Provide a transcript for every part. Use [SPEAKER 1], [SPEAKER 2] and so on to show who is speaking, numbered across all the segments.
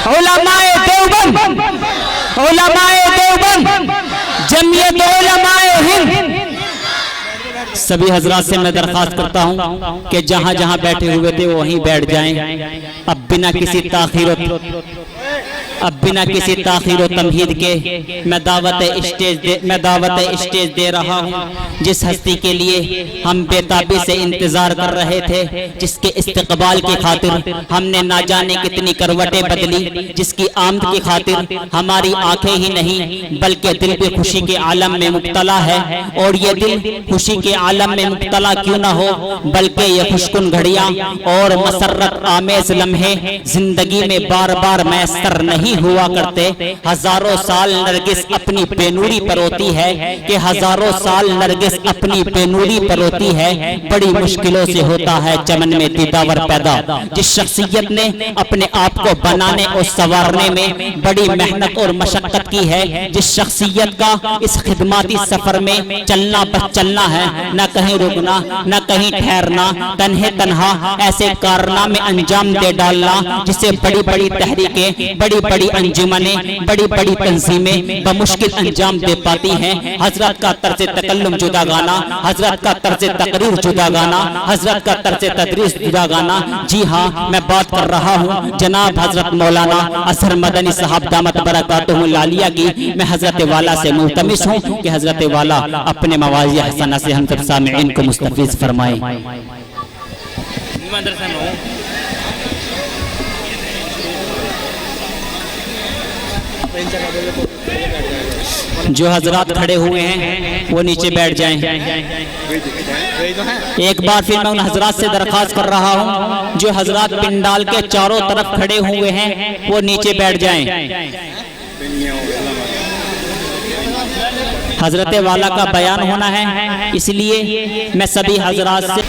[SPEAKER 1] علماء دیوبند، علماء دیوبند، جمعیت علماء ہند، سبھی حضرات سے میں درخواست کرتا ہوں کہ جہاں جہاں بیٹھے ہوئے تھے وہیں بیٹھ جائیں۔ اب بنا کسی تاخیر و تمہید کے میں دعوت اسٹیج دے رہا ہوں جس ہستی کے لیے ہم بے تابی سے انتظار کر رہے تھے، جس کے استقبال کی خاطر ہم نے نہ جانے کتنی کروٹیں بدلی، جس کی آمد کی خاطر ہماری آنکھیں ہی نہیں بلکہ دل بھی خوشی کے عالم میں مبتلا ہے۔ اور یہ دل خوشی کے عالم میں مبتلا کیوں نہ ہو، بلکہ یہ خوشکن گھڑیاں اور مسرت آمیز لمحے زندگی میں بار بار میسر نہیں ہوا کرتے۔ ہزاروں سال نرگس اپنی بے نوری پر ہوتی ہے کہ ہزاروں سال نرگس اپنی بے نوری پر ہوتی ہے، بڑی مشکلوں سے ہوتا ہے چمن میں دیداور پیدا۔ جس شخصیت نے اپنے آپ کو بنانے اور سنوارنے میں بڑی محنت اور مشقت کی ہے، جس شخصیت کا اس خدماتی سفر میں چلنا بس چلنا ہے، نہ کہیں رکنا نہ کہیں ٹھہرنا، تنہے تنہا ایسے کارنامے انجام دے ڈالنا جسے بڑی بڑی تحریکیں، بڑی بڑی انجمنیں، بڑی بڑی تنظیمیں بمشکل انجام دے پاتی ہیں۔ حضرت کا طرز تکلم جدا گانا، حضرت کا طرز تقریر جدا گانا، حضرت کا طرز تدریس جدا گانا۔ جی ہاں، میں بات کر رہا ہوں جناب حضرت مولانا اظہر مدنی صاحب دامت برکاتہ العالیہ کی۔ میں حضرت والا سے ملتمس ہوں کہ حضرت والا اپنے مواضع حسنہ سے ہم سب سامعین کو مستفیض فرمائیں۔ جو حضرات کھڑے ہوئے ہیں وہ نیچے بیٹھ جائیں۔ ایک بار پھر میں ان حضرات سے درخواست کر رہا ہوں جو حضرات پنڈال کے چاروں طرف کھڑے ہوئے ہیں وہ نیچے بیٹھ جائیں۔ حضرت والا کا بیان ہونا ہے، اس لیے میں سبھی حضرات سے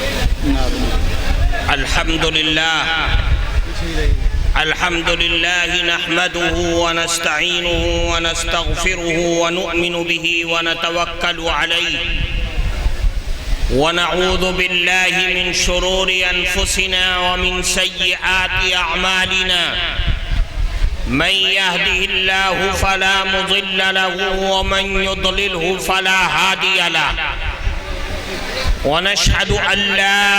[SPEAKER 2] الحمد لله نحمده ونستعينه ونستغفره ونؤمن به ونتوكل عليه ونعوذ بالله من شرور أنفسنا ومن سيئات أعمالنا من يهده الله فلا مضل له ومن يضلله فلا هادي له ونشهد أن لا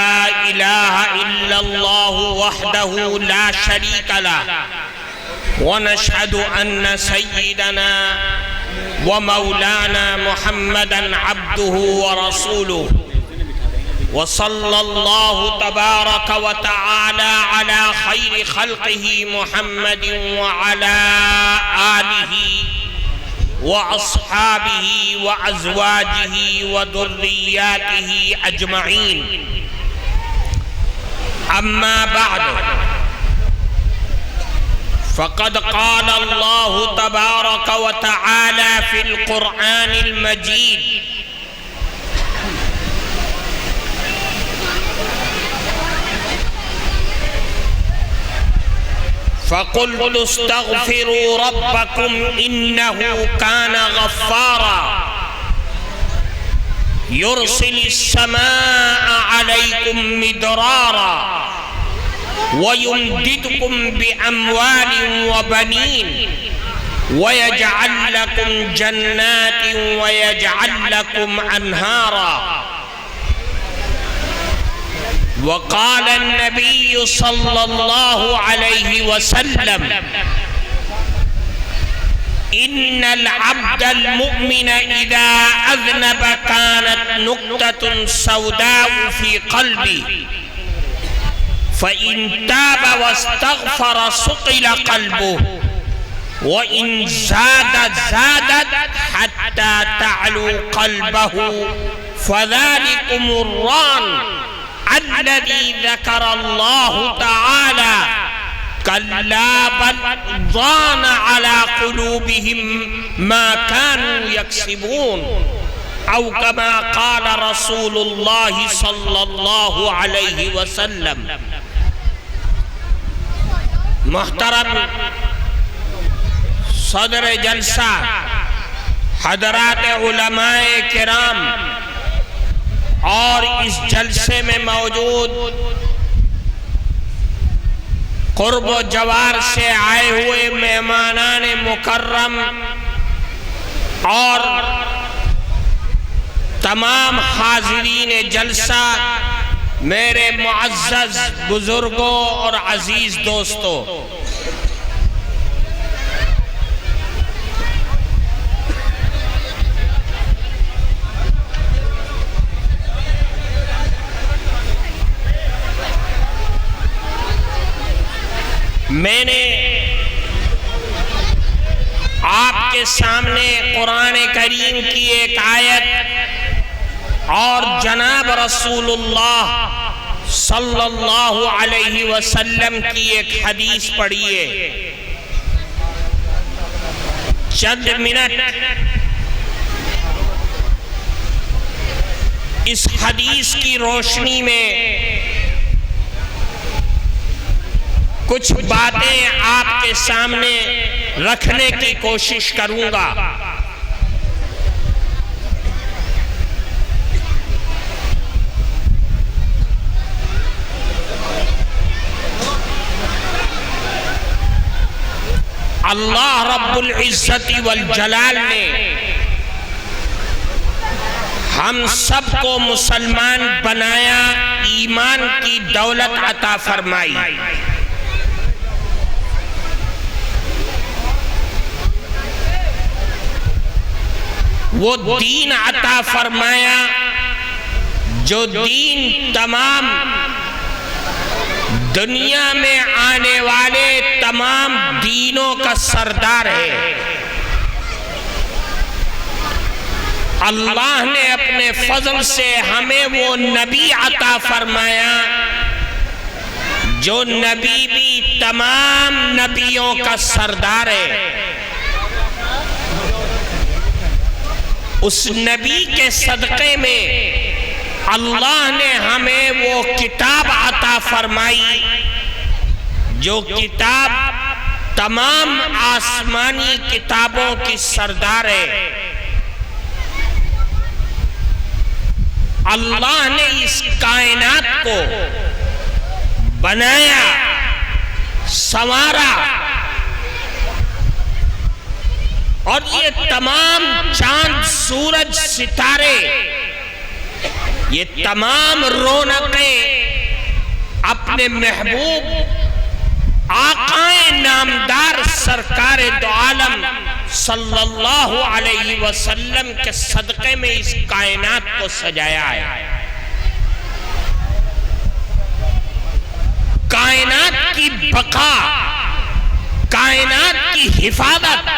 [SPEAKER 2] إله إلا الله وحده لا شريك له ونشهد أن سيدنا ومولانا محمدا عبده ورسوله وصلى الله تبارك وتعالى على خير خلقه محمد وعلى آله وأصحابه وأزواجه وذرياته أجمعين. أما بعد فقد قال الله تبارك وتعالى في القرآن المجيد فقلت استغفروا ربكم إنه كان غفارا يرسل السماء عليكم مدرارا ويمددكم بأموال وبنين ويجعل لكم جنات ويجعل لكم أنهارا. وقال النبي صلى الله عليه وسلم إن العبد المؤمن إذا أذنب كانت نقطة سوداء في قلبه فإن تاب واستغفر صقل قلبه وإن زادت حتى تعلو قلبه فذلكم الران الذي ذكر الله تعالى كلا بل ضان على قلوبهم ما كانوا يكسبون أو كما قال رسول الله صلى الله عليه وسلم. محترم صدر جلسہ حضرات علماء کرام اور اس جلسے میں موجود قرب و جوار سے آئے ہوئے مہمانان مکرم اور تمام حاضرین جلسہ، میرے معزز بزرگوں اور عزیز دوستوں، میں نے آپ کے سامنے قرآن کریم کی ایک آیت اور جناب رسول اللہ صلی اللہ علیہ وسلم کی ایک حدیث پڑھی ہے۔ چند منٹ اس حدیث کی روشنی میں کچھ باتیں آپ کے سامنے رکھنے کی کوشش کروں گا۔ اللہ رب العزت والجلال نے ہم سب کو مسلمان بنایا، ایمان کی دولت عطا فرمائی۔ وہ دین عطا فرمایا جو دین تمام دنیا میں آنے والے تمام دینوں کا سردار ہے۔ اللہ نے اپنے فضل سے ہمیں وہ نبی عطا فرمایا جو نبی بھی تمام نبیوں کا سردار ہے۔ اس نبی کے صدقے میں اللہ نے ہمیں وہ کتاب عطا فرمائی جو کتاب تمام آسمانی کتابوں کی سردار ہے۔ اللہ نے اس کائنات کو بنایا، سنوارا، اور یہ تمام چاند، سورج، ستارے، یہ تمام رونقیں اپنے محبوب آقائے نامدار سرکار دو عالم صلی اللہ علیہ وسلم کے صدقے میں اس کائنات کو سجایا ہے۔ کائنات کی بقا، کائنات کی حفاظت،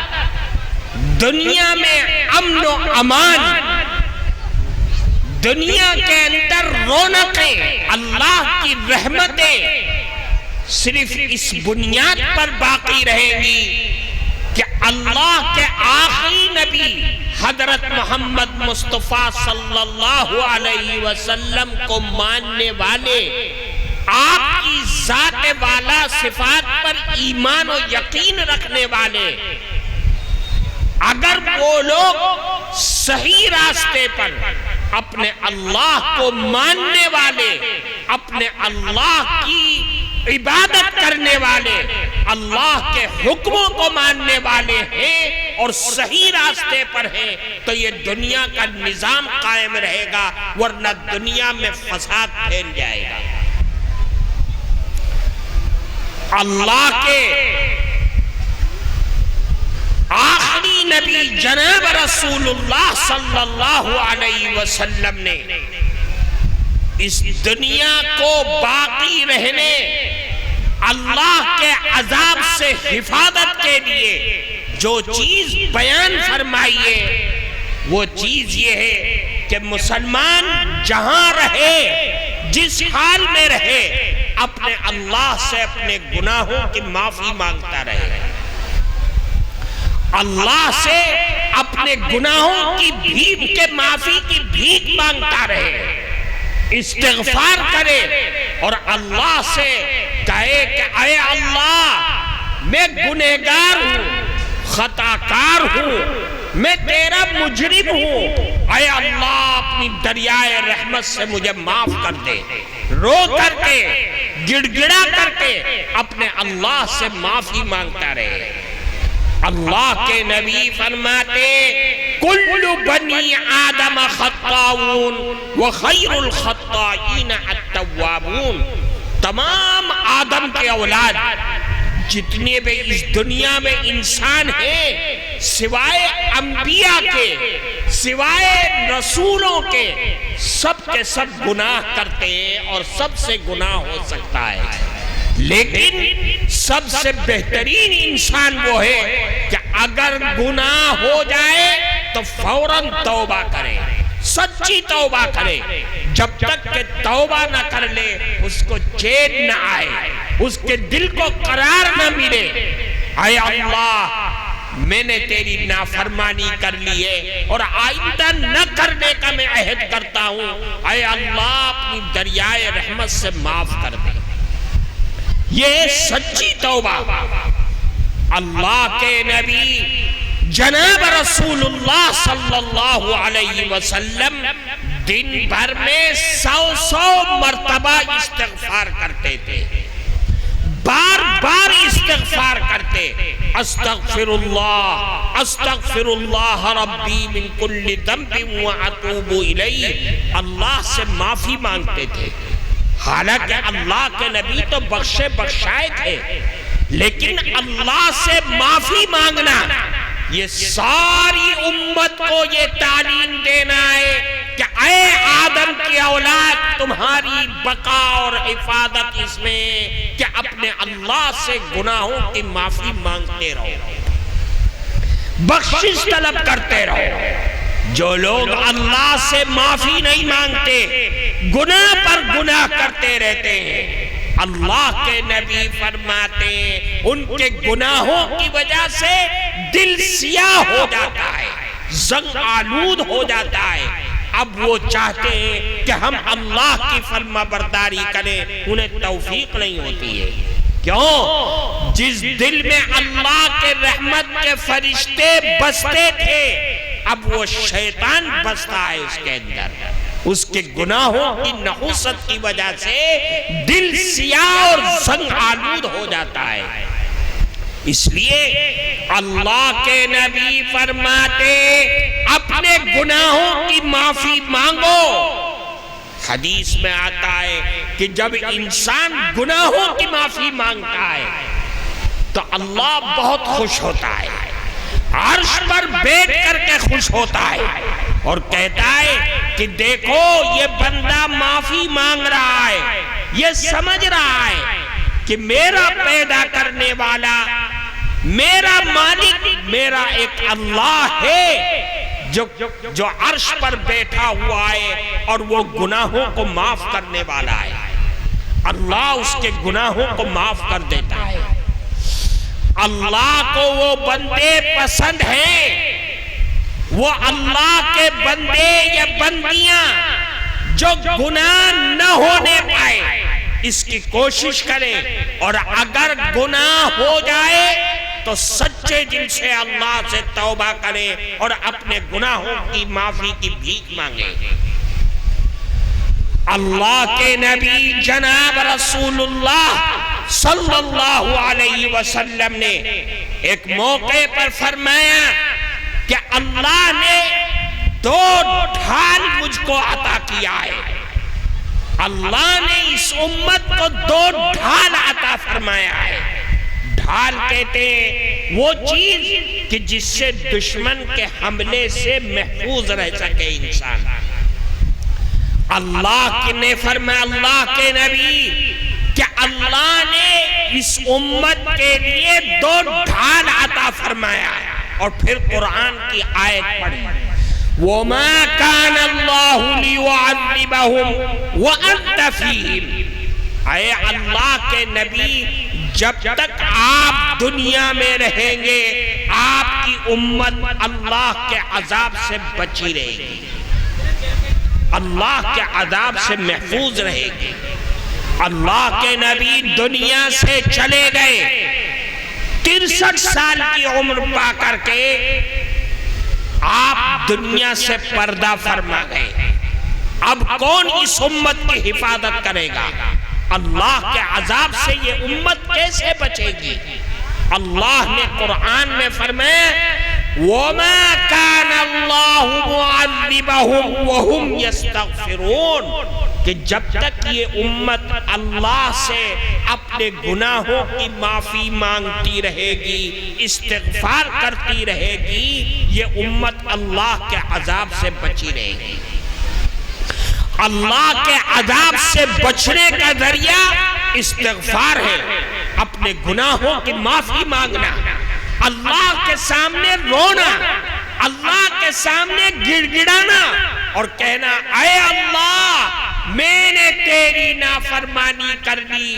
[SPEAKER 2] دنیا میں امن و امان، دنیا کے اندر رونقیں، اللہ کی رحمتیں صرف اس بنیاد پر باقی رہیں گی کہ اللہ کے آخری نبی حضرت محمد مصطفیٰ صلی اللہ علیہ وسلم کو ماننے والے، آپ کی ذات والا صفات پر ایمان و یقین رکھنے والے، اگر وہ لوگ صحیح راستے پر اپنے اللہ کو ماننے والے، اپنے اللہ کی عبادت کرنے والے، اللہ کے حکموں کو ماننے والے ہیں اور صحیح راستے پر ہیں، تو یہ دنیا کا نظام قائم رہے گا، ورنہ دنیا میں فساد پھیل جائے گا۔ اللہ کے آخری نبی جناب رسول اللہ صلی اللہ علیہ وسلم نے اس دنیا کو باقی رہنے، اللہ کے عذاب سے حفاظت کے لیے جو چیز بیان فرمائی ہے، وہ چیز یہ ہے کہ مسلمان جہاں رہے، جس حال میں رہے، اپنے اللہ سے اپنے گناہوں کی معافی مانگتا رہے، اللہ سے اپنے گناہوں کی بھیک کے معافی کی بھیک مانگتا رہے، استغفار کرے اور اللہ سے کہے کہ اے اللہ میں گنہگار ہوں، خطاکار ہوں، میں تیرا مجرم ہوں، اے اللہ اپنی دریائے رحمت سے مجھے معاف کر دے، رو کر کے، گڑ گڑا کر کے اپنے اللہ سے معافی مانگتا رہے۔ اللہ کے نبی فرماتے کل بنی آدم خطاؤون وخیر الخطائین التوابون، تمام آدم کے اولاد جتنے بھی اس دنیا میں انسان ہیں، سوائے انبیاء کے، سوائے رسولوں کے سب گناہ کرتے ہیں اور سب سے گناہ ہو سکتا ہے، لیکن سب سے بہترین انسان وہ ہے کہ اگر گناہ ہو جائے تو فوراً توبہ کرے، سچی توبہ کرے۔ جب تک کہ توبہ نہ کر لے اس کو چین نہ آئے، اس کے دل کو قرار نہ ملے، اے اللہ میں نے تیری نافرمانی کر لی ہے اور آئندہ نہ کرنے کا میں عہد کرتا ہوں، اے اللہ اپنی دریائے رحمت سے معاف کر دے۔ یہ سچی توبہ۔ اللہ کے نبی جناب رسول اللہ صلی اللہ علیہ وسلم دن بھر میں 100 مرتبہ استغفار کرتے تھے، بار بار استغفار کرتے، استغفر اللہ ربی من کل ذنب واتوب الیہ، اللہ سے معافی مانگتے تھے۔ حالانکہ اللہ کے نبی تو بخشے بخشائے تھے، لیکن اللہ سے معافی مانگنا یہ ساری امت کو یہ تعلیم دینا ہے کہ اے آدم کی اولاد تمہاری بقا اور حفاظت اس میں کہ اپنے اللہ سے گناہوں کی معافی مانگتے رہو، بخشش طلب کرتے رہو۔ جو لوگ اللہ سے معافی نہیں مانگتے، گناہ پر گناہ کرتے رہتے ہیں، اللہ کے نبی فرماتے ہیں ان کے گناہوں کی وجہ سے دل سیاہ ہو جاتا ہے، زنگ آلود ہو جاتا ہے۔ اب وہ چاہتے ہیں کہ ہم اللہ کی فرما برداری کریں، انہیں توفیق نہیں ہوتی ہے۔ کیوں؟ جس دل میں اللہ کے رحمت کے فرشتے بستے تھے، اب وہ شیطان بستا ہے اس کے اندر۔ اس کے گناہوں کی نحوست کی وجہ سے دل سیاہ اور زنگ آلود ہو جاتا ہے۔ اس لیے اللہ کے نبی فرماتے اپنے گناہوں کی معافی مانگو۔ حدیث میں آتا ہے کہ جب انسان گناہوں کی معافی مانگتا ہے تو اللہ بہت خوش ہوتا ہے، عرش پر بیٹھ کر کے خوش ہوتا ہے اور کہتا ہے کہ دیکھو یہ بندہ معافی مانگ رہا ہے، یہ سمجھ رہا ہے کہ میرا پیدا کرنے والا، میرا مالک، میرا ایک اللہ ہے جو عرش پر بیٹھا ہوا ہے اور وہ گناہوں کو معاف کرنے والا ہے۔ اللہ اس کے گناہوں کو معاف کر دیتا ہے۔ اللہ کو وہ بندے پسند ہیں، وہ اللہ کے بندے یا بندیاں جو گناہ نہ ہونے پائے اس کی کوشش کریں، اور اگر گناہ ہو جائے تو سچے دل سے اللہ سے توبہ کریں اور اپنے گناہوں کی معافی کی بھیک مانگیں۔ اللہ کے نبی جناب رسول اللہ صلی اللہ علیہ وسلم نے ایک موقع پر فرمایا کہ اللہ نے 2 ڈھال مجھ کو عطا کیا ہے۔ اللہ نے اس امت کو 2 ڈھال عطا فرمایا ہے۔ ڈھال کہتے ہیں وہ چیز کہ جس سے دشمن کے حملے سے محفوظ رہ سکے انسان۔ اللہ نے فرمایا، اللہ کے نبی کہ اللہ نے اس امت کے لیے 2 ڈھال عطا فرمایا، اور پھر قرآن کی آیت پڑھی، وَمَا كَانَ اللَّهُ لِيُعَذِّبَهُمْ وَأَنْتَ فِيهِمْ۔ اے اللہ کے نبی جب تک آپ دنیا میں رہیں گے آپ کی امت اللہ کے عذاب سے بچی رہے گی، اللہ کے عذاب سے محفوظ رہے گی۔ اللہ کے نبی دنیا سے چلے گئے، 63 سال کی عمر پا کر کے آپ دنیا سے پردہ فرما گئے۔ اب کون اس امت کی حفاظت کرے گا؟ اللہ کے عذاب سے یہ امت کیسے بچے گی؟ اللہ نے قرآن میں فرمایا وَمَا كَانَ اللَّهُ مُعَذِّبَهُمْ وَهُمْ يَسْتَغْفِرُونَ کہ جب تک یہ امت اللہ سے اپنے گناہوں کی معافی مانگتی رہے گی، استغفار کرتی رہے گی، یہ امت اللہ کے عذاب سے بچی رہے گی۔ اللہ کے عذاب سے بچنے کا ذریعہ استغفار ہے، اپنے گناہوں کی معافی مانگنا، اللہ کے سامنے رونا، اللہ کے سامنے گڑ گڑانا اور کہنا اے اللہ میں نے تیری نافرمانی کر لی،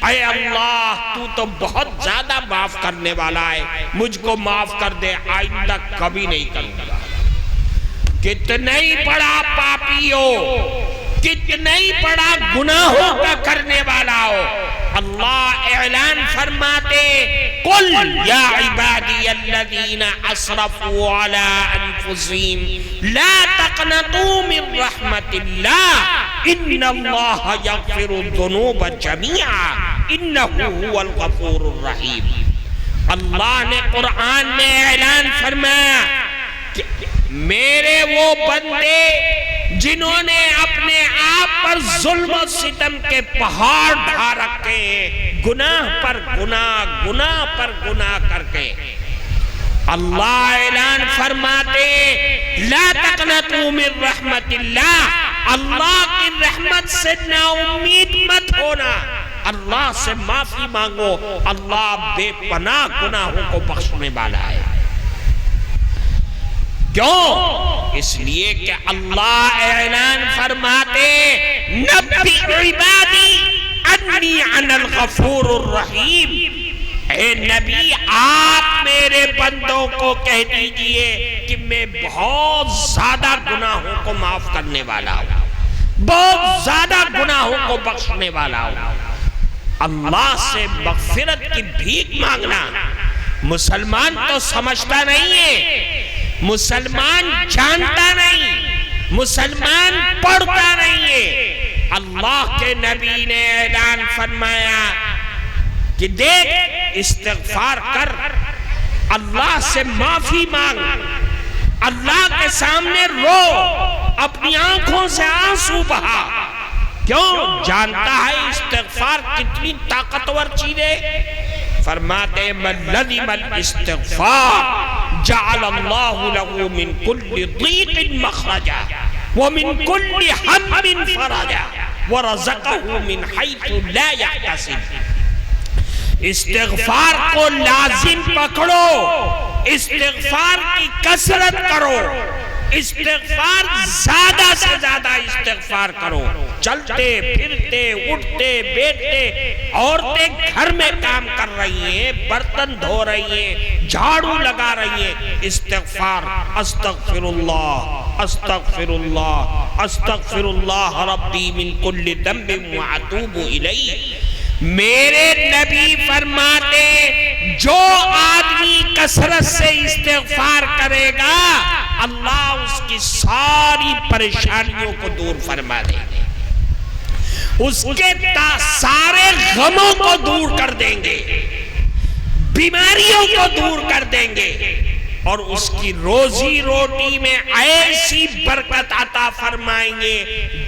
[SPEAKER 2] اے اللہ تو تو بہت زیادہ معاف کرنے والا ہے، مجھ کو معاف کر دے، آئندہ کبھی نہیں کروں گا۔ کتنا ہی بڑا پاپی ہو، کتنا ہی بڑا گناہوں کا کرنے والا ہو، اللہ اعلان فرماتے قل یا عبادی الذین اسرفوا علی انفسہم لا تقنطوا من رحمت اللہ ان اللہ یغفر الذنوب جميعا انہ هو الغفور الرحیم۔ اللہ نے قرآن میں اعلان فرمایا کہ میرے وہ بندے جنہوں نے اپنے آپ پر ظلم و ستم کے پہاڑ ڈھا رکھے ہیں، گناہ پر گناہ، گناہ پر گناہ کر کے، اللہ اعلان فرماتے لا تقنطوا من رحمت اللہ، اللہ کی رحمت سے نا امید مت ہونا، اللہ سے معافی مانگو، اللہ بے پناہ گناہوں کو بخشنے والا ہے۔ کیوں؟ اس لیے کہ اللہ اعلان فرماتے نبی عبادی انی انا الغفور الرحیم، اے نبی آپ میرے بندوں کو کہہ دیجئے کہ میں بہت زیادہ گناہوں کو معاف کرنے والا ہوں، بہت زیادہ گناہوں کو بخشنے والا ہوں۔ اللہ سے مغفرت کی بھیک مانگنا مسلمان تو سمجھتا نہیں ہے، مسلمان جانتا نہیں، مسلمان پڑھتا نہیں ہے۔ اللہ کے نبی نے اعلان فرمایا کہ دیکھ استغفار کر، اللہ سے معافی مانگ، اللہ کے سامنے رو، اپنی آنکھوں سے آنسو بہا۔ کیوں؟ جانتا ہے استغفار کتنی طاقتور چیز ہے۔ فرماتے من لزم الاستغفار جعل اللہ له من كل ضيق مخرجا ومن كل هم فرجا ورزقه من حيث لا يحتسب۔ استغفار کو لازم پکڑو، استغفار کی کثرت کرو، استغفار زیادہ سے زیادہ استغفار کرو۔ چلتے پھرتے اٹھتے بیٹھتے عورتیں گھر میں کام کر رہی ہیں، برتن دھو رہی ہیں، جھاڑو لگا رہی ہیں، استغفار استغفر اللہ استغفر اللہ استغفر اللہ ربی من کل ذنب واتوب الیہ۔ میرے نبی فرماتے جو آدمی کثرت سے استغفار کرے گا اللہ اس کی ساری پریشانیوں کو دور فرما دیں گے، اس کے سارے غموں کو دور کر دیں گے، بیماریوں کو دور کر دیں گے، اور اس کی روزی روٹی میں ایسی برکت عطا فرمائیں گے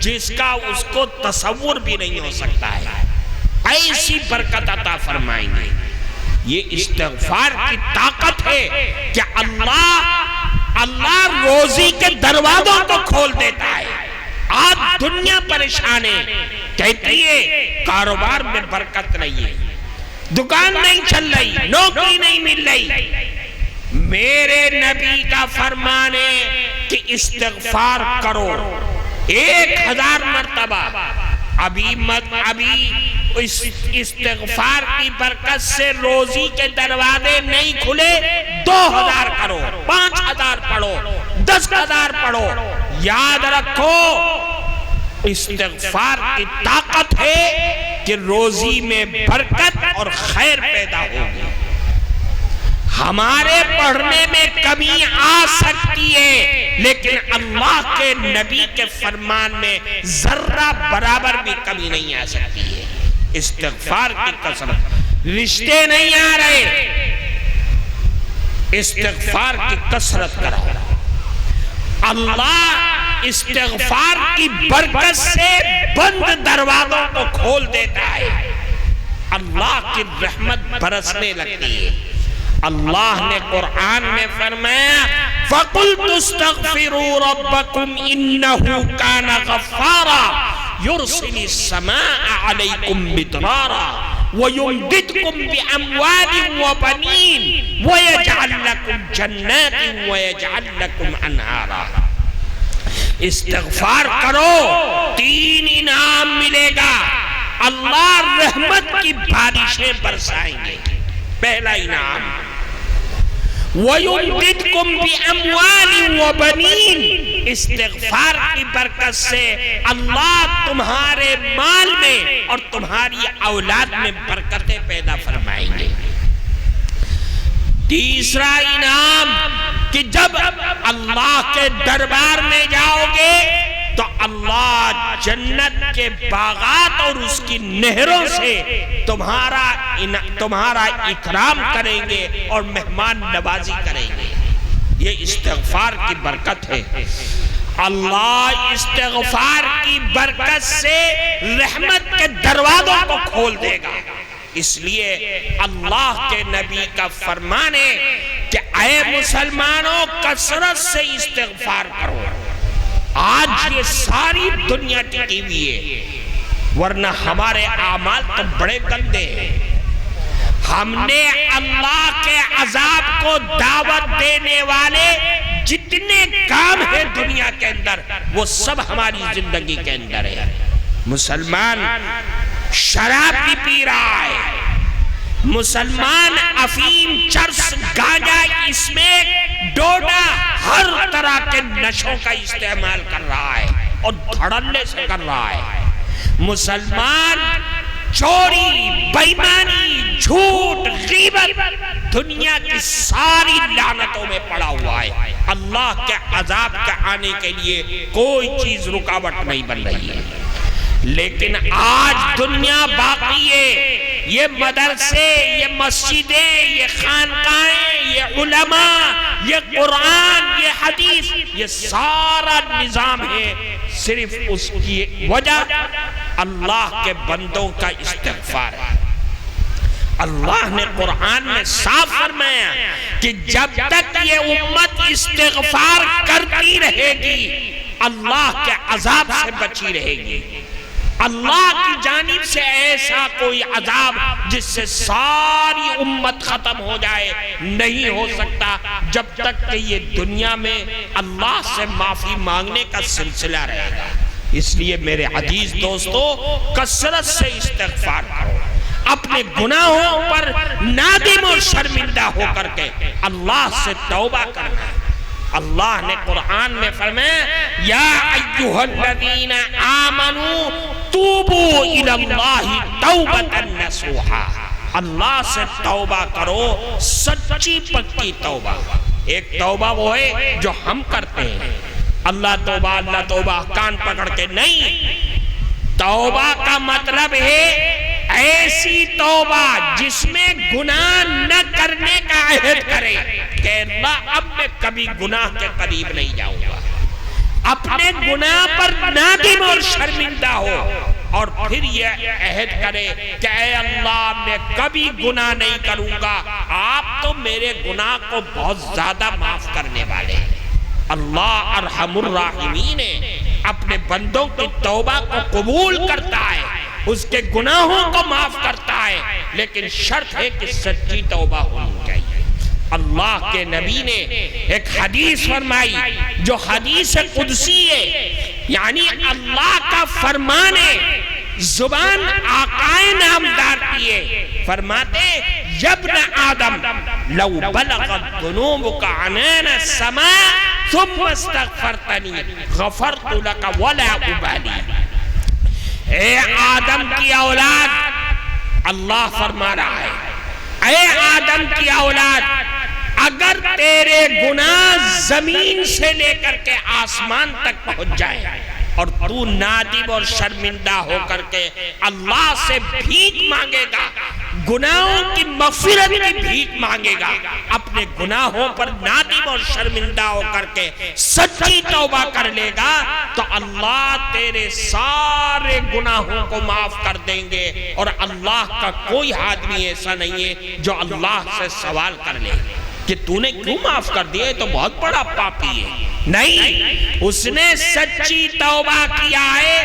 [SPEAKER 2] جس کا اس کو تصور بھی نہیں ہو سکتا ہے، ایسی برکت عطا فرمائیں گے۔ یہ استغفار کی طاقت ہے کہ اللہ روزی کے دروازوں کو کھول دیتا ہے۔ آج دنیا پریشان ہے، کہتی ہے کاروبار میں برکت نہیں ہے، دکان نہیں چل رہی، نوکری نہیں مل رہی۔ میرے نبی کا فرمان ہے کہ استغفار کرو 1000 مرتبہ۔ ابھی استغفار کی برکت سے روزی کے دروازے نہیں کھلے، 2000 کرو، 5000 پڑھو، 10000 پڑھو۔ یاد رکھو استغفار کی طاقت ہے کہ روزی میں برکت اور خیر پیدا ہوگی۔ ہمارے پڑھنے میں کمی آ سکتی ہے لیکن اللہ کے نبی کے فرمان میں ذرہ برابر بھی کمی نہیں آ سکتی ہے۔ استغفار کی کثرت، رشتے نہیں آ رہے، استغفار کی کثرت کرو. اللہ استغفار کی برکت سے بند دروازوں کو کھول دیتا ہے. اللہ کی رحمت برسنے لگتی ہے. اللہ نے قرآن میں فرمایا فَقُلْتُ اسْتَغْفِرُوا رَبَّكُمْ إِنَّهُ كَانَ غَفَّارًا يُرْسِلِ السَّمَاءَ عَلَيْكُمْ مِدْرَارًا وَيُمْدِدْكُمْ بِأَمْوَالٍ وَبَنِينَ وَيَجْعَلْ لَكُمْ جَنَّاتٍ وَيَجْعَلْ لَكُمْ أَنْهَارًا. استغفار کرو 3 انعام ملے گا. اللہ رحمت کی بارشیں برسائیں گے. پہلا انعام وَيُمْدِدْكُمْ بِأَمْوَالٍ وَبَنِينَ. استغفار کی برکت سے اللہ تمہارے مال میں اور تمہاری اولاد میں برکتیں پیدا فرمائیں گے. تیسرا انعام کہ جب اللہ کے دربار میں جاؤ گے تو اللہ جنت کے باغات اور اس کی نہروں سے تمہارا اکرام کریں گے اور مہمان نوازی کریں گے. یہ استغفار کی برکت ہے. اللہ استغفار کی برکت سے رحمت کے دروازوں کو کھول دے گا. اس لیے اللہ کے نبی کا فرمان ہے کہ اے مسلمانوں کثرت سے استغفار کرو. آج یہ ساری دنیا ٹکی ہوئی ہے ورنہ ہمارے اعمال تو بڑے گندے ہیں. ہم نے اللہ کے عذاب کو دعوت دینے والے جتنے کام ہیں دنیا کے اندر وہ سب ہماری زندگی کے اندر ہے. مسلمان شراب بھی پی رہا ہے. مسلمان افیم چرس گانجا اس میں ڈوڈا ہر طرح کے نشوں کا استعمال کر رہا ہے اور دھڑلے سے کر رہا ہے. مسلمان چوری بےایمانی جھوٹ غیبت دنیا کی ساری لعنتوں میں پڑا ہوا ہے. اللہ کے عذاب کے آنے کے لیے کوئی چیز رکاوٹ نہیں بن رہی ہے. لیکن آج دنیا باقی ہے. یہ مدرسے، یہ مسجدیں، یہ خانقاہیں، یہ علماء، یہ قرآن، یہ حدیث، یہ سارا نظام ہے صرف اس کی وجہ اللہ کے بندوں کا استغفار ہے. اللہ نے قرآن میں صاف فرمایا کہ جب تک یہ امت استغفار کرتی رہے گی اللہ کے عذاب سے بچی رہے گی. اللہ کی جانب سے ایسا کوئی عذاب جس سے ساری امت ختم ہو جائے نہیں ہو سکتا جب تک کہ یہ دنیا میں اللہ سے معافی مانگنے کا سلسلہ رہے گا. اس لیے میرے عزیز دوستو کثرت سے استغفار کرو. اپنے گناہوں پر نادم اور شرمندہ ہو کر کے اللہ سے توبہ کرنا. اللہ نے قرآن میں فرمایا یا ایھا الذین آمنوا توبوا الی اللہ توبۃ نصوحا. اللہ سے توبہ کرو سچی پکی توبہ. ایک توبہ وہ ہے جو ہم کرتے ہیں اللہ توبہ کان پکڑ کے نہیں. توبہ کا مطلب ہے ایسی توبہ جس میں گناہ نہ کرنے کا عہد کرے کہ اللہ اب میں کبھی گناہ کے قریب نہیں جاؤں گا. اپنے گناہ پر نادم اور شرمندہ ہو اور پھر یہ عہد کرے کہ اے اللہ میں کبھی گناہ نہیں کروں گا. آپ تو میرے گناہ کو بہت زیادہ معاف کرنے والے ہیں. اللہ ارحم الراحمین اپنے بندوں کی توبہ کو قبول کرتا ہے اس کے گناہوں کو معاف کرتا ہے لیکن شرط ہے کہ سچی توبہ ہونی چاہیے. اللہ کے نبی نے ایک حدیث فرمائی جو حدیث قدسی ہے یعنی اللہ کا فرمان ہے زبان آقائے نامدار کیے. فرماتے یبن آدم لو بلغت ذنوبک عنان السماء ثم استغفرتنی غفرت لک ولا ابالی. اے آدم کی اولاد اللہ فرما رہا ہے اے آدم کی اولاد اگر تیرے گناہ زمین سے لے کر کے آسمان تک پہنچ جائے اور تو نادم اور شرمندہ ہو کر کے اللہ سے بھیک مانگے گا، گناہوں کی مغفرت کی بھیک مانگے گا، اپنے گناہوں پر نادم اور شرمندہ ہو کر کے سچی توبہ کر لے گا، تو اللہ تیرے سارے گناہوں کو معاف کر دیں گے۔ اور اللہ کا کوئی آدمی ایسا نہیں ہے جو اللہ سے سوال کر لے کہ تو نے کیوں معاف کر دیا، یہ تو بہت بڑا پاپی ہے۔ نہیں، اس نے سچی توبہ کیا ہے،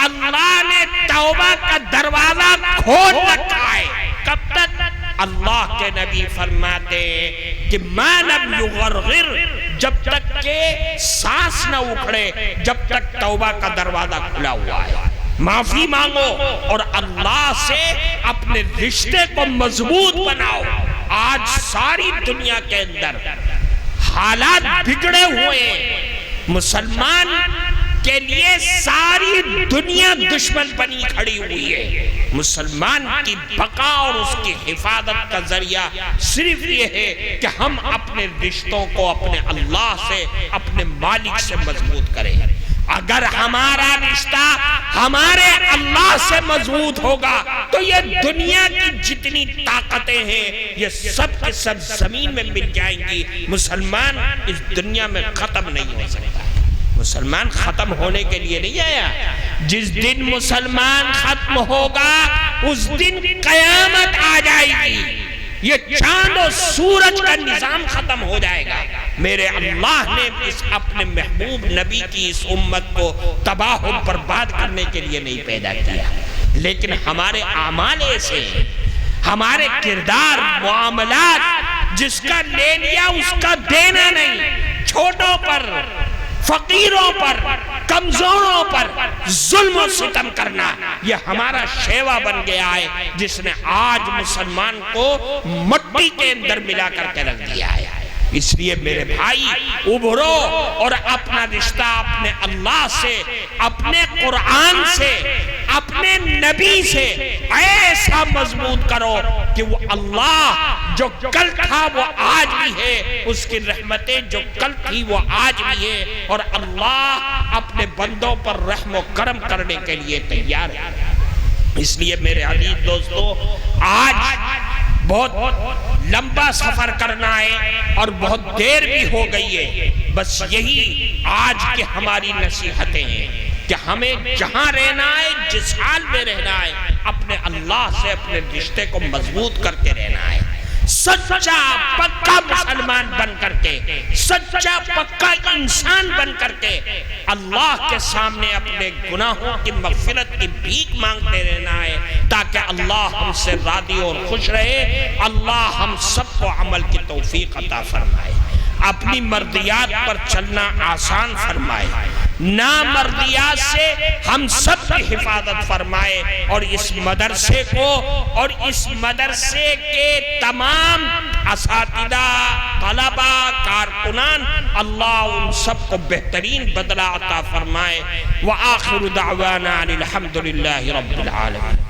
[SPEAKER 2] اللہ نے توبہ کا دروازہ کھول رکھا ہے۔ کب تک؟ اللہ کے نبی فرماتے ہیں کہ ما لم یغرغر، جب تک کہ سانس نہ اکھڑے، جب تک توبہ کا دروازہ کھلا ہوا ہے۔ معافی مانگو اور اللہ سے اپنے رشتے کو مضبوط بناؤ۔ آج ساری دنیا کے اندر حالات بگڑے ہوئے ہیں، مسلمان کے لیے ساری دنیا دشمن بنی کھڑی ہوئی ہے۔ مسلمان کی بقا اور اس کی حفاظت کا ذریعہ صرف یہ ہے کہ ہم اپنے رشتوں کو اپنے اللہ سے، اپنے مالک سے مضبوط کریں۔ اگر ہمارا رشتہ ہمارے اللہ سے مضبوط ہوگا تو یہ دنیا کی جتنی طاقتیں ہیں یہ سب کے سب زمین میں مل جائیں گی۔ مسلمان اس دنیا میں ختم نہیں ہو سکتا۔ مسلمان ختم ہونے کے لیے نہیں آیا۔ جس دن مسلمان ختم ہوگا اس دن قیامت آ جائے گی، یہ چاند و سورج کا نظام ختم ہو جائے گا۔ میرے اللہ نے اس اپنے محبوب نبی کی اس امت کو تباہ و برباد کرنے کے لیے نہیں پیدا کیا، لیکن ہمارے اعمال ایسے ہیں، ہمارے کردار، معاملات، جس کا لے لیا اس کا دینا نہیں، چھوٹوں پر، فقیروں پر، کمزوروں پر ظلم و ستم کرنا، یہ ہمارا شیوا بن گیا ہے، جس نے آج مسلمان کو مٹی کے اندر ملا کر کے رکھ دیا ہے۔ اس لیے میرے بھائی ابھرو اور اپنا رشتہ اپنے اللہ سے، اپنے قرآن سے، اپنے نبی سے ایسا مضبوط کرو کہ وہ اللہ جو کل تھا وہ آج بھی ہے، اس کی رحمتیں جو کل تھی وہ آج بھی ہے، اور اللہ اپنے بندوں پر رحم و کرم کرنے کے لیے تیار ہے۔ اس لیے میرے عزیز دوستو، آج بہت لمبا سفر کرنا ہے اور بہت دیر بھی ہو گئی ہے، بس یہی آج کی ہماری نصیحتیں ہیں کہ ہمیں جہاں رہنا ہے، جس حال میں رہنا ہے، اپنے اللہ سے اپنے رشتے کو مضبوط کر کے رہنا ہے۔ سچا پکا مسلمان بن کر کے، سچا پکا انسان بن کر کے اللہ کے سامنے اپنے گناہوں کی مغفرت کی بھیک مانگتے رہنا ہے، تاکہ اللہ ہم سے راضی اور خوش رہے۔ اللہ ہم سب کو عمل کی توفیق عطا فرمائے، اپنی مرضیات پر چلنا آسان فرمائے، نامرضیات سے ہم سب کی حفاظت فرمائے، اور اس مدرسے کو اور اس مدرسے کے تمام اساتذہ، طلبہ، کارکنان، اللہ ان سب کو بہترین بدلہ عطا فرمائے۔ وآخر دعوانا الحمدللہ رب العالمین۔